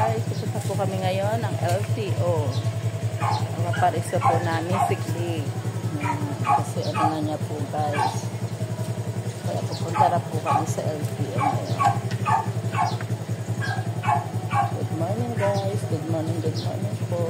guys, pupunta po kami ngayon ng LTO. Ang maparisa po namin sikli. Kasi ano na niya po guys. Kaya pupunta na po kami sa LTO ngayon. Good morning guys. Good morning po.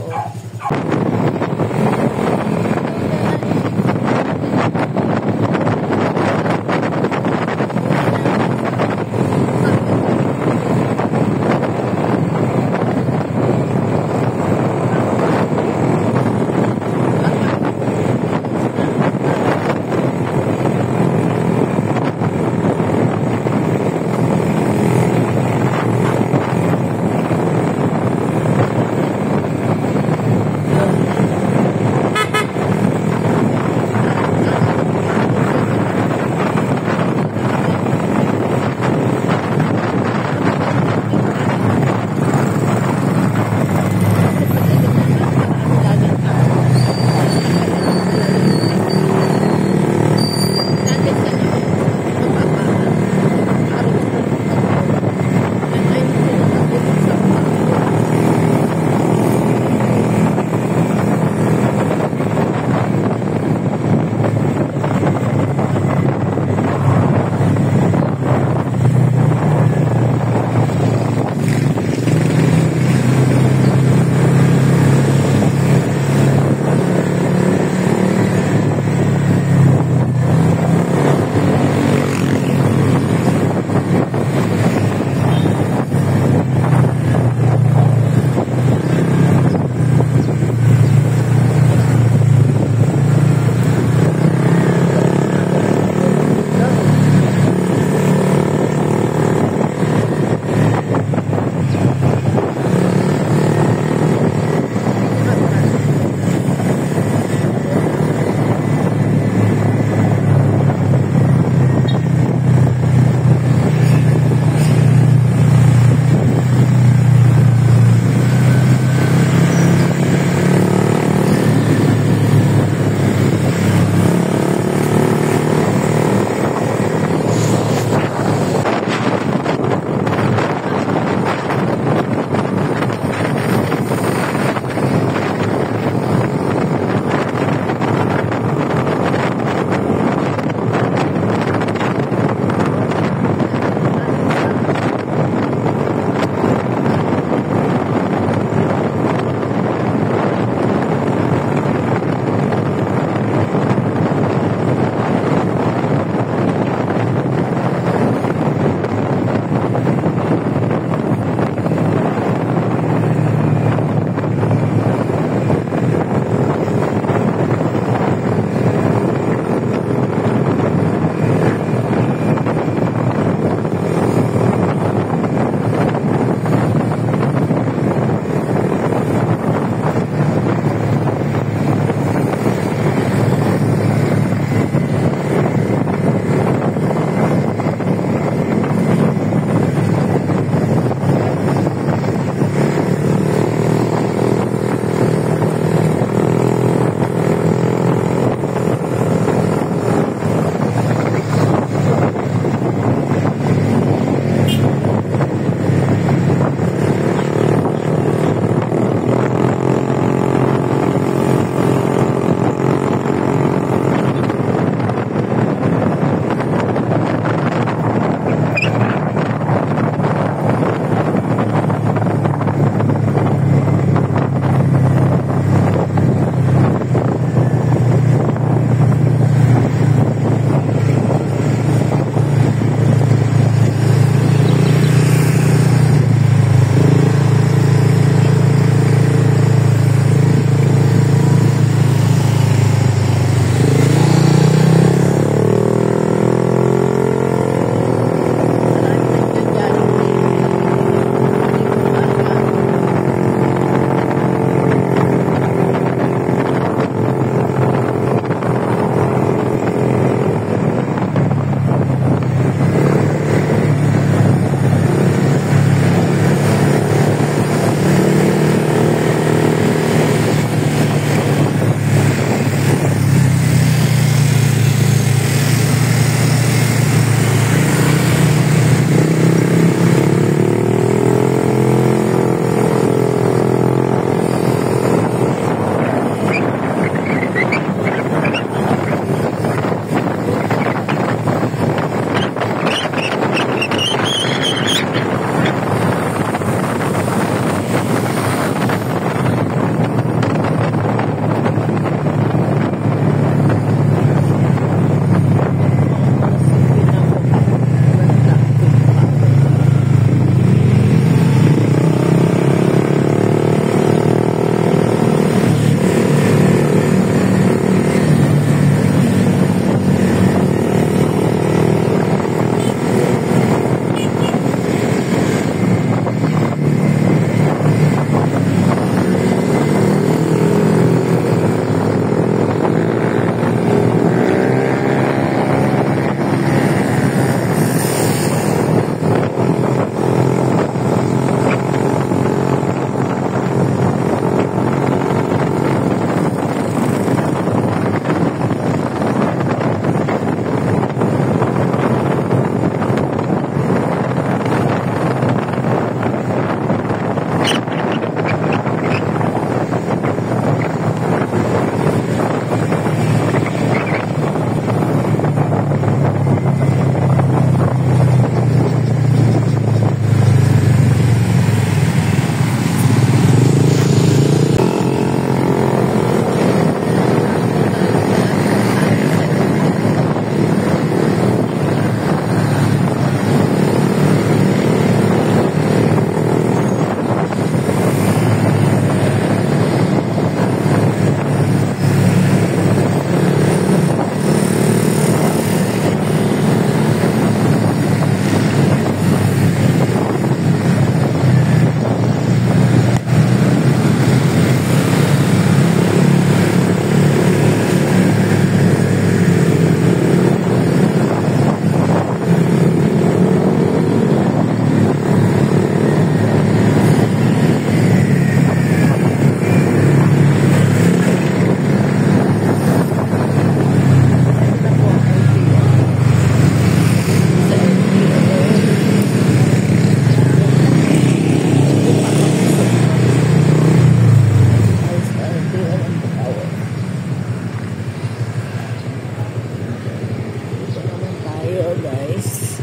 LTO guys.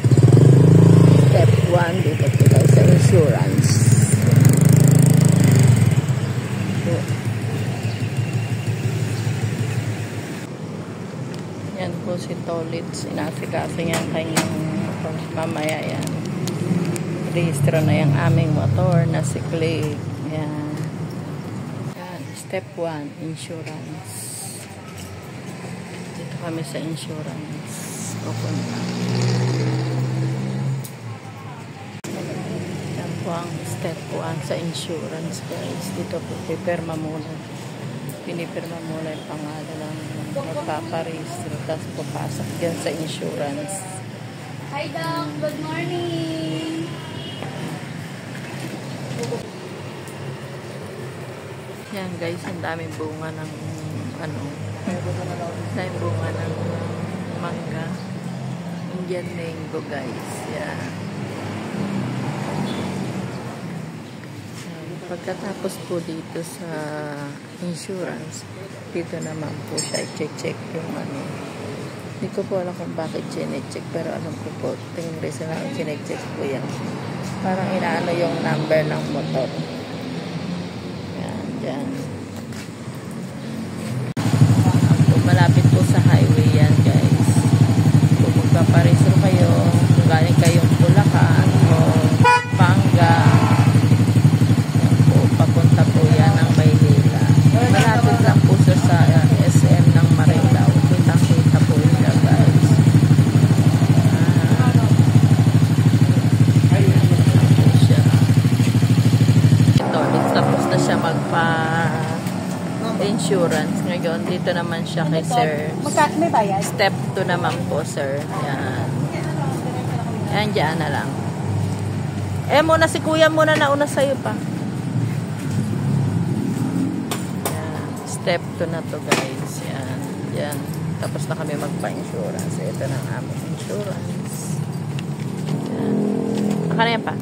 Step 1 dito po guys sa insurance. Yan po si Tolitz. Inasikaso niya ang kanyang mamaya yan. Rehistro na yung aming motor na si Clay. Yan. Yan. Step 1, insurance. Dito kami sa insurance. Pupunta. Yan po ang step 1 sa insurance guys. Dito po pipirma muna. Pinipirma muna yung pangalan ng magpaparehistro. Tapos papasok dyan sa insurance. Hi Doc, good morning! Yan guys, ang daming bunga ng daming bunga ng mangga. Indian mango guys. Yan. Pagkatapos po dito sa insurance, dito naman po siya i-check yung ano. Hindi ko po alam kung bakit chinecheck, pero alam ko po, tingin reason na chinecheck po yan. Parang inaano yung number ng motor. Yan, dyan. Malapit po sa highway yan guys. Kung magpaparehistro kayo, kung galing kayong Bulacan o Panga, yan po, papunta po yan ng Maynila. Malapit lang po sa SM ng Marilao. Kita-kita po siya guys. Tapos na siya magpa-insurance. Ngayon, dito naman siya kay sir. May bayad? Step 2 naman po, sir. Yan. Yan, dyan na lang. Muna si kuya muna nauna sa'yo pa. Yan. Step 2 na to guys. Yan. Yan. Tapos na kami magpa-insurance. Ito na ang aming insurance. Yan. Aka na yan pa.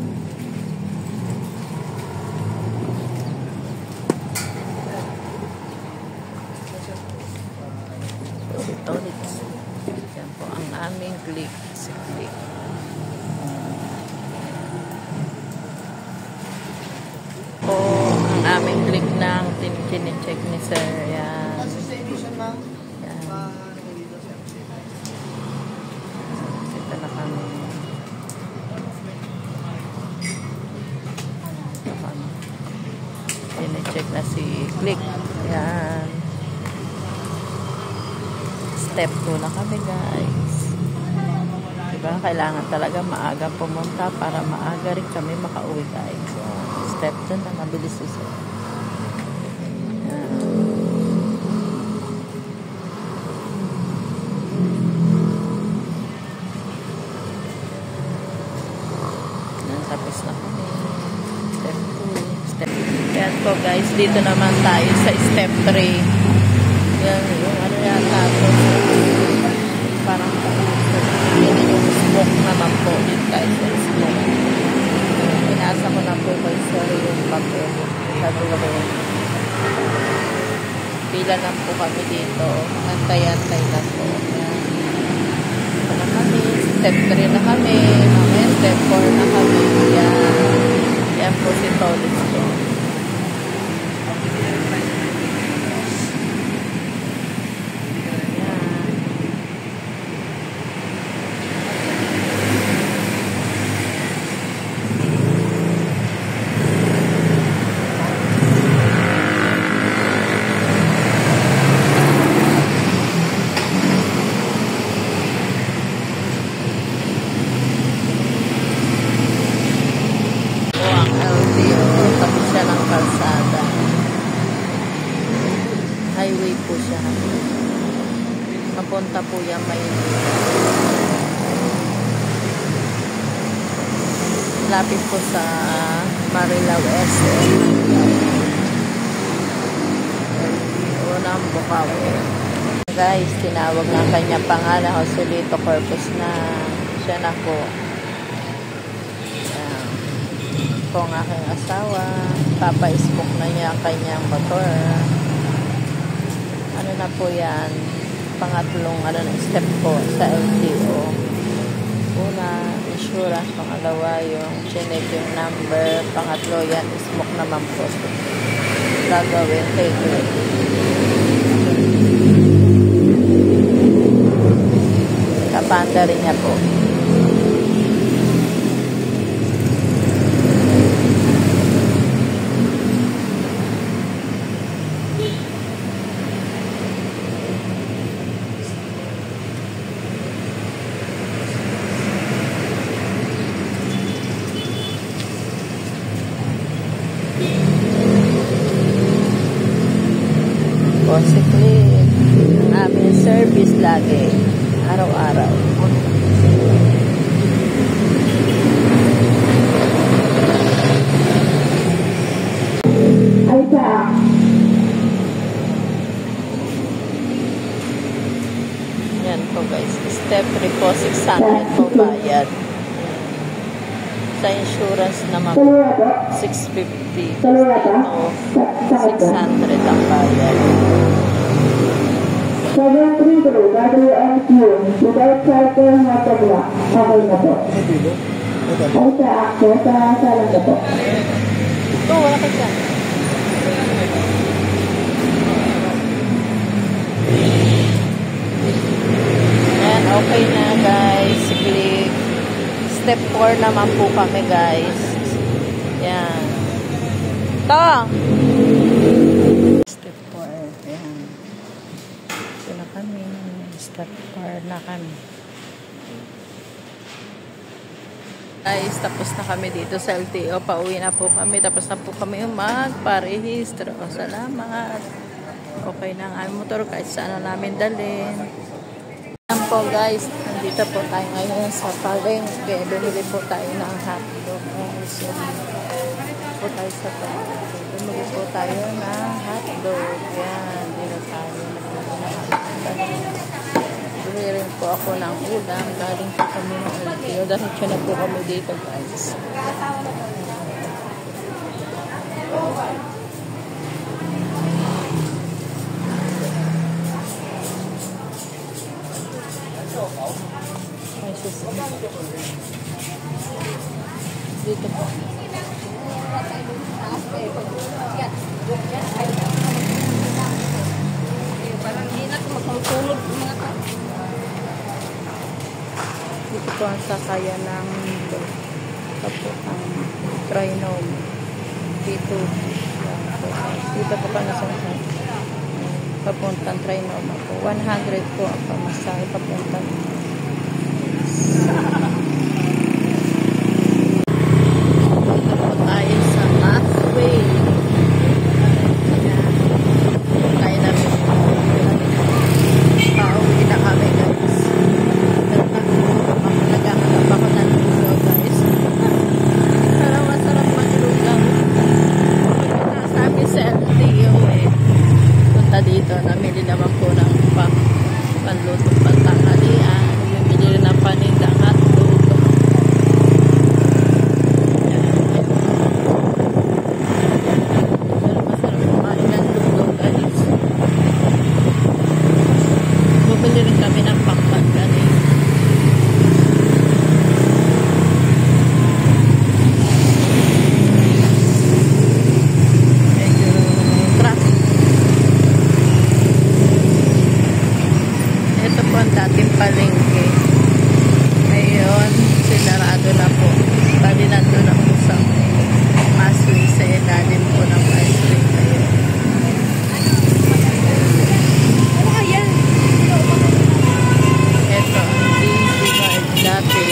Yan po ang aming click. Si click. Po ang aming click ng kinicheck ni sir. Yan. Yan. Ito na kami. Kinicheck na si click. Yan. Step 2 na kami guys. Diba? Kailangan talaga maaga pumunta para maaga rin kami makauwi guys. So, step 2 na mabilis ito. Tapos na kami. Step 2. Step 3. Yan po guys. Dito naman tayo sa step 3. Yan yung ano yata po. Parang yung smoke naman po dito tayo sa smoke. Pinasa ko na po kay sir yung papel sa dulo. Pila lang po kami dito. Antay-antay na po. Yan. Ito na kami. Step 3 na kami. Mamaya step 4 na kami. Yan. Yan po si Tolitz po. Highway po siya. Mapunta po yan Maynila. Lapit po sa Marilao SM. Unang Bukawi. Guys, tinawag ng kanya pangalan. Joselito Corpus na. Siya na po. Yan. Po ang aking asawa. Papa-smoke na niya ang kanyang motor. Ano na po yan, pangatlong step po sa LTO. insurance. Pangalawa, yung chinek yung number. Pangatlo, yan, smoke naman po. Gagawin, take it. Kapanda rin niya po. Basically, ang aming service lagi, araw-araw. Yan po guys, step 3 po, 600 po bayad. Sa insurance naman, 650. Tapos dito, 600 ang bayad. 732 WNQ without charter motor block. Okay na po. Ay sa ako, sa lang na po. Ito, wala ka dyan. Ayan, okay na guys. Click. Step 4 naman po kami guys. Yan. Ito. Step 4. Yan. Ito na kami. Step 4 na kami. Guys, tapos na kami dito sa LTO. Pauwi na po kami. Tapos na po kami magparehistro. Salamat. Okay na ang aming motor kahit saan na namin dalhin. Yan po guys, nandito po tayo ngayon sa palengke. Bumili po tayo ng hotdog. So, po tayo sa palengke. Bumili po tayo ng hotdog. Yan, dito tayo. Bumili rin po ako ng ulam. Galing po kami ng LTO. Diretso na po kami dito guys. Dito po. Parang hinat magtulog mga ka. Dito po ang sakayan ng ang Trinom dito. Dito po kami sa papuntang Trinom po. 100 po ang pamasahe papuntang tayo sa Pathway. Kaya namin pauwi na kami guys. Pero naghahanap ako ng lugaw guys. Pero masarap maglugaw. Sa amin sa LTO punta dito. Namili naman po ng panlutong pantanghalian. Bumili rin ng panindang hotdog. Bumili rin kami ng pakpan galing. Medyo traffic. Ito po ang dating palengke. Ngayon, sinarado na po. Bali nandun ako sa Maswing sa ilalim po ng Maswing. Ngayon. Ito, hindi dati.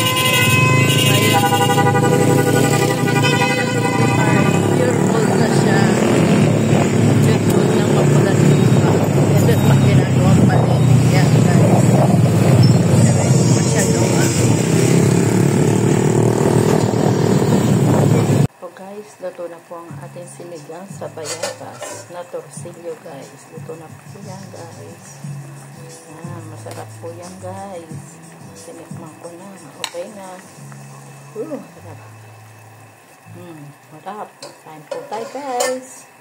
Ngayon, pure gold na siya. Pure gold na mapulat lupa. Ito pa ginagawang palengke. Yan guys. Masyadong so guys, luto na po ang ating sinigang sa bayatas na torsilyo guys. Luto na po yan guys. Masarap po yan guys. Sinikman ko na. Okay na. Sarap. Sarap. Kain po tayo guys.